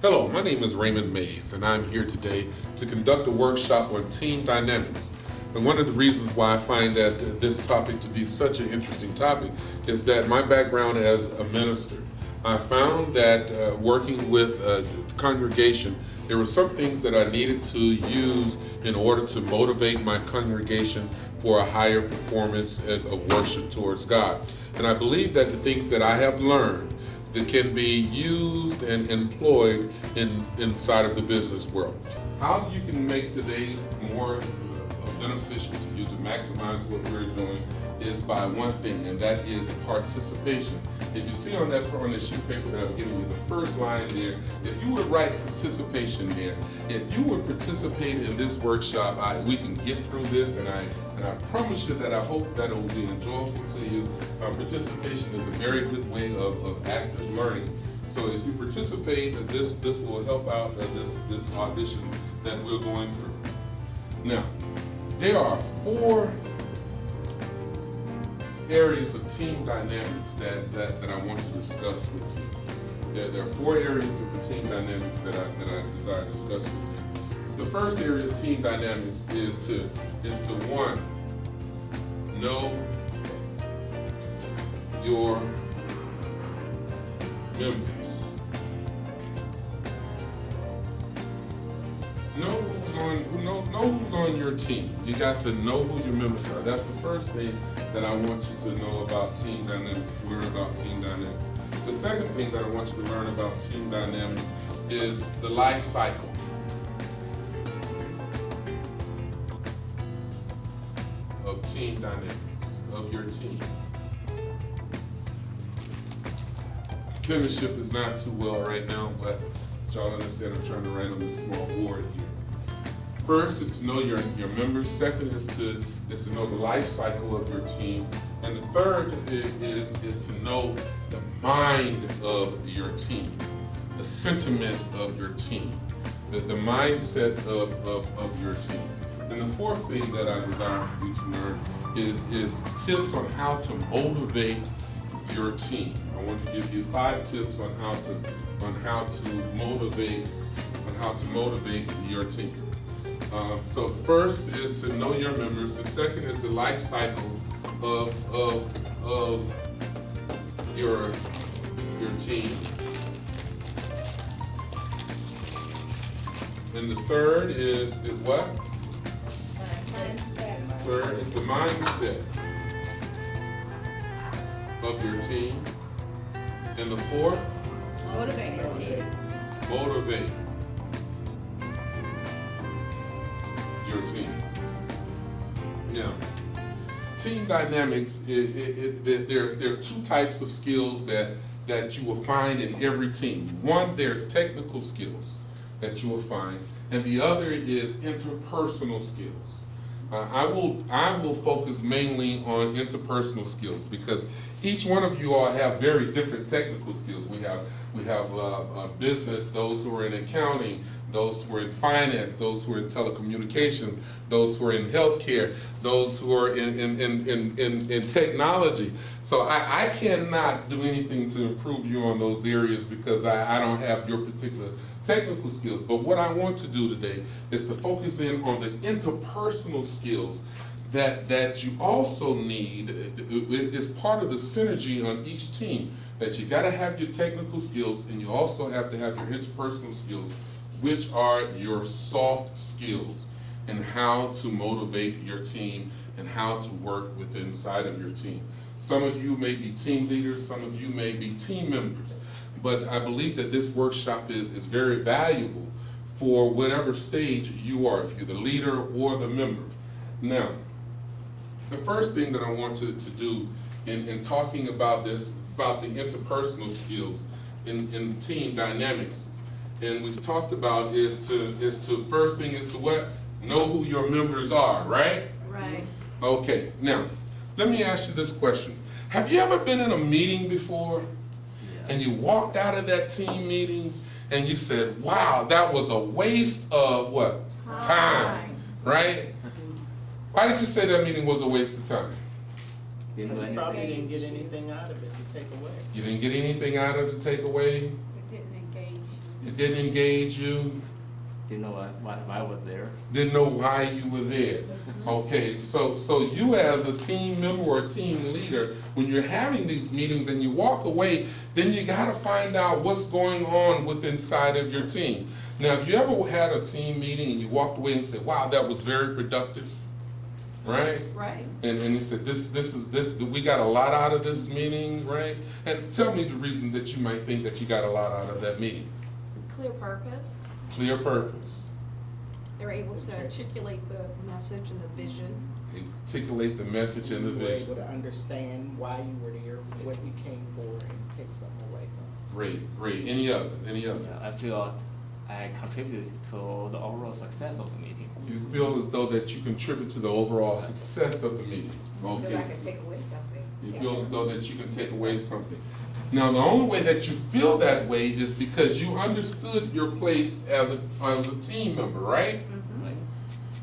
Hello, my name is Raymond Mays, and I'm here today to conduct a workshop on team dynamics. And one of the reasons why I find that this topic to be such an interesting topic is that my background as a minister, I found that working with the congregation, there were some things that I needed to use in order to motivate my congregation for a higher performance of worship towards God. And I believe that the things that I have learned that can be used and employed inside of the business world. How you can make today more beneficial to you to maximize what we're doing is by one thing, and that is participation. If you see on that sheet of paper that I'm giving you, the first line there, if you would write participation there, if you would participate in this workshop, we can get through this, and I promise you that I hope that it will be enjoyable to you. Participation is a very good way of active learning. So if you participate, this will help out this audition that we're going through. Now, there are 4 areas of team dynamics that I want to discuss with you. There are 4 areas of the team dynamics that I desire to discuss with you. The first area of team dynamics is to one, know your members. Know who's on your team. You got to know who your members are. That's the first thing that I want you to know about team dynamics, to learn about team dynamics. The second thing that I want you to learn about team dynamics is the life cycle of team dynamics, of your team. Penmanship is not too well right now, but y'all understand I'm trying to write on this small board here. First is to know your members. Second is to know the life cycle of your team. And the third is to know the mind of your team, the sentiment of your team, the mindset of your team. And the fourth thing that I desire for you to learn is tips on how to motivate your team. I want to give you 5 tips on how to motivate your team. So the first is to know your members. The second is the life cycle of your team. And the third is what? Third is the mindset of your team. And the fourth? Motivate your team. Motivate your team. Now, team dynamics, there are 2 types of skills that you will find in every team. One, there's technical skills that you will find, and the other is interpersonal skills. I will focus mainly on interpersonal skills because each one of you all have very different technical skills. We have business, those who are in accounting, those who are in finance, those who are in telecommunication, those who are in healthcare, those who are in technology. So I cannot do anything to improve you on those areas because I don't have your particular technical skills. But what I want to do today is to focus in on the interpersonal skills that you also need. It's part of the synergy on each team that you got to have your technical skills and you also have to have your interpersonal skills, which are your soft skills, and how to motivate your team and how to work inside of your team. Some of you may be team leaders, some of you may be team members, but I believe that this workshop is very valuable for whatever stage you are, if you're the leader or the member. Now, the first thing that I want to do in talking about this, about the interpersonal skills in team dynamics, and we've talked about is to first thing is to what? Know who your members are, right? Right. Okay, now, let me ask you this question. Have you ever been in a meeting before and you walked out of that team meeting and you said, wow, that was a waste of what? Time, right? Why did you say that meeting was a waste of time? You probably didn't get anything out of it to take away. You didn't get anything out of it to take away? It didn't engage. It didn't engage you? Didn't know why I was there. Didn't know why you were there. Okay, so you as a team member or a team leader, when you're having these meetings and you walk away, then you gotta find out what's going on with inside of your team. Now, have you ever had a team meeting and you walked away and said, wow, that was very productive? Right? Right. And you said, we got a lot out of this meeting, right? And tell me the reason that you might think that you got a lot out of that meeting. Clear purpose. Clear purpose. They're able to articulate the message and the vision. Articulate the message and the You were vision. able to understand why you were there, what you came for, and take something away from Great, great. Any others? Any others? Yeah, I feel I contributed to the overall success of the meeting. You feel as though that you contribute to the overall success of the meeting. Feel Okay. I can take away something. You feel as though that you can take away something. Now, the only way that you feel that way is because you understood your place as a team member, right? Right?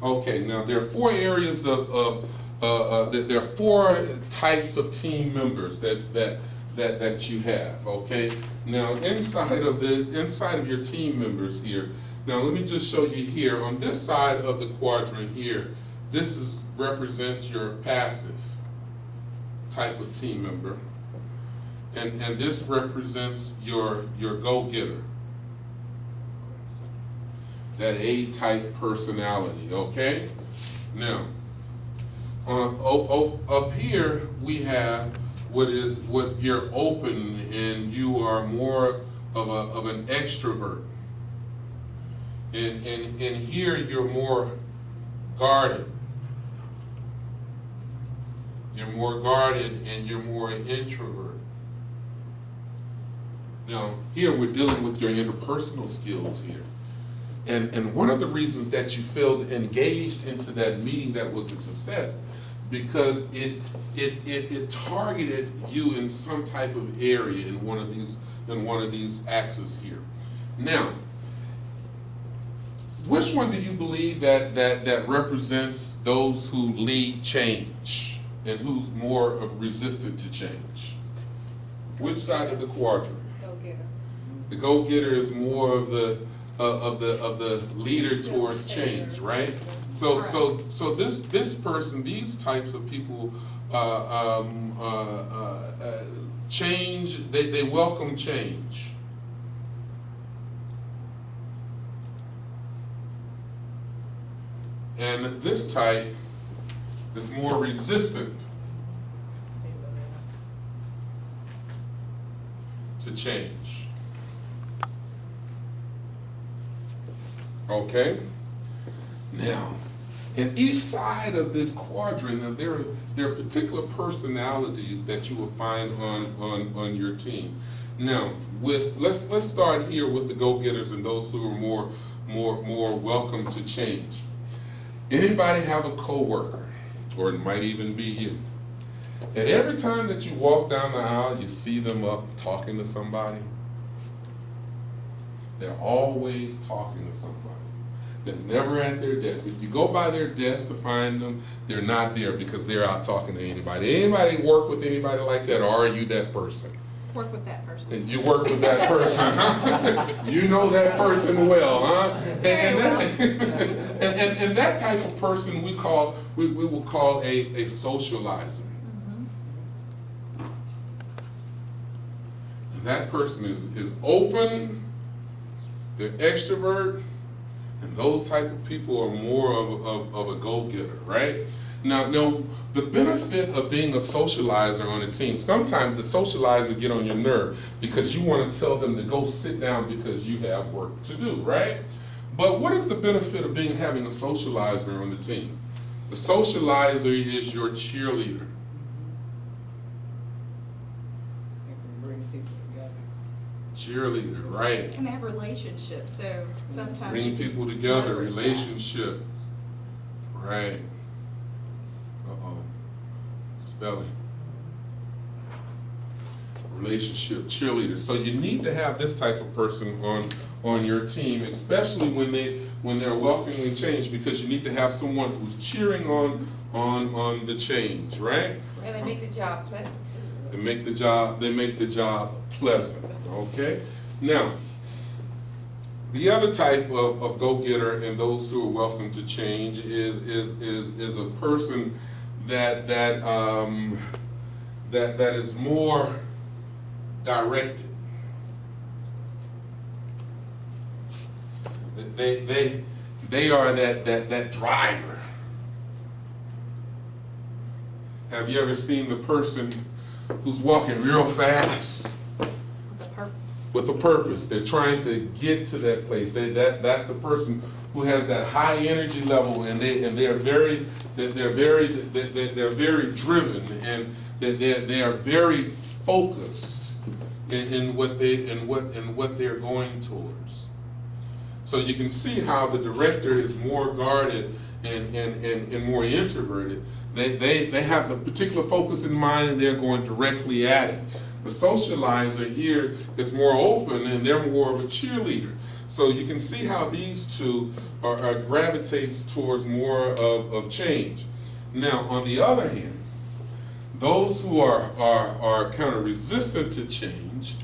Okay. Now, there are four areas there are four types of team members that you have. Okay. Now, inside of your team members here. Now, let me just show you here on this side of the quadrant here. This represents your passive type of team member. And this represents your go-getter, that A-type personality, okay? Now, up here we have what you're open and you are more of an extrovert. And here you're more guarded. You're more guarded and you're more an introvert. Now, here we're dealing with your interpersonal skills here. And one of the reasons that you felt engaged into that meeting that was a success, because it targeted you in some type of area in one of these axes here. Now, which one do you believe that represents those who lead change and who's more of resistant to change? Which side of the quadrant? Go-getter. The go-getter is more of the leader towards change, right? So this person, these types of people, change. They welcome change. And this type is more resistant to change. Okay? Now, in each side of this quadrant, there are particular personalities that you will find on your team. Now, let's start here with the go-getters and those who are more welcome to change. Anybody have a coworker, or it might even be you, and every time that you walk down the aisle, you see them up talking to somebody? They're always talking to somebody. They're never at their desk. If you go by their desk to find them, they're not there because they're out talking to anybody. Anybody work with anybody like that, or are you that person? Work with that person. And you work with that person, huh? You know that person well, huh? And that type of person we will call a socializer. And that person is open, they're extrovert, and those type of people are more of a go-getter, right? Now, the benefit of being a socializer on a team, sometimes the socializer get on your nerve because you want to tell them to go sit down because you have work to do, right? But what is the benefit of having a socializer on the team? The socializer is your cheerleader. You can bring people together. Cheerleader, right? And they have relationships, so sometimes. Bring people together, relationship. Right. Uh-oh. Spelling. Relationship, cheerleader. So you need to have this type of person on your team, especially when they're welcoming change, because you need to have someone who's cheering on the change, right? And they make the job pleasant too. They make the job pleasant. Okay? Now, The other type of go-getter and those who are welcome to change is a person that is more directed. They are that driver. Have you ever seen the person who's walking real fast The purpose. with a purpose? They're trying to get to that place. That's the person who has that high energy level, and they're very driven, and they are very focused in what they're going towards. So you can see how the director is more guarded and more introverted. They have the particular focus in mind, and they're going directly at it. The socializer here is more open, and they're more of a cheerleader. So you can see how these two are gravitates towards more of change. Now, on the other hand, those who are kind of resistant to change,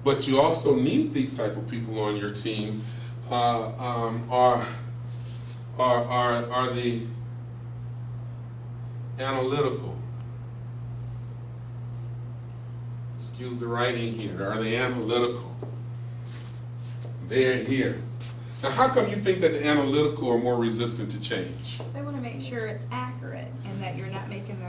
but you also need these type of people on your team, are the analytical. Excuse the writing here. Are the analytical? They're here. Now, how come you think that the analytical are more resistant to change? They want to make sure it's accurate and that you're not making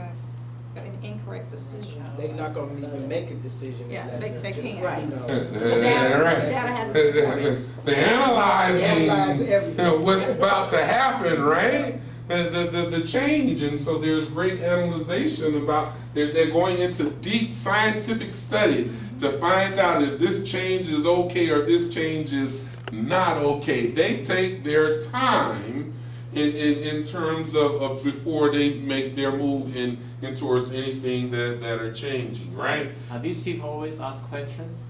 an incorrect decision. They're not gonna even make a decision Yeah, unless they it's just can't. right. The data has a support. They're analyzing everything. what's about to happen, right? The change, and so there's great analyzation about, they're going into deep scientific study to find out if this change is okay or this change is not okay. They take their time in terms of before they make their move in towards anything that are changing, right? Are these people always ask questions?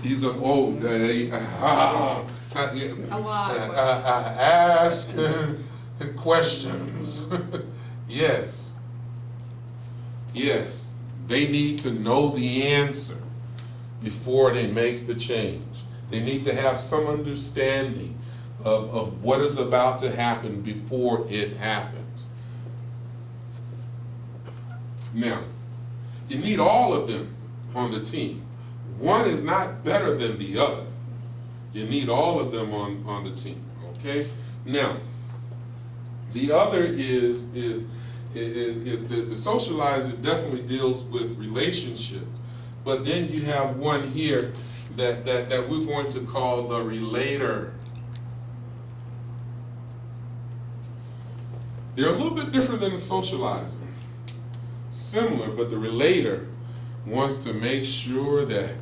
These are A lot. ask questions. Yes. Yes. They need to know the answer before they make the change. They need to have some understanding of what is about to happen before it happens. Now, you need all of them on the team. One is not better than the other. You need all of them on the team, okay? Now, the other is the socializer definitely deals with relationships, but then you have one here that we're going to call the relator. They're a little bit different than the socializer. Similar, but the relator wants to make sure that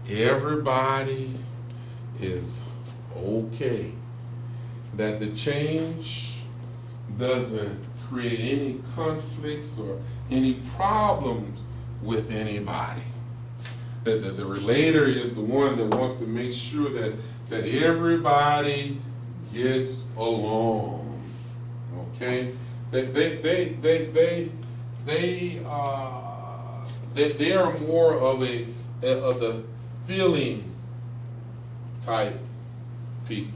everybody is okay, that the change doesn't create any conflicts or any problems with anybody. The relator is the one that wants to make sure that everybody gets along. Okay, they are more of the feeling type people.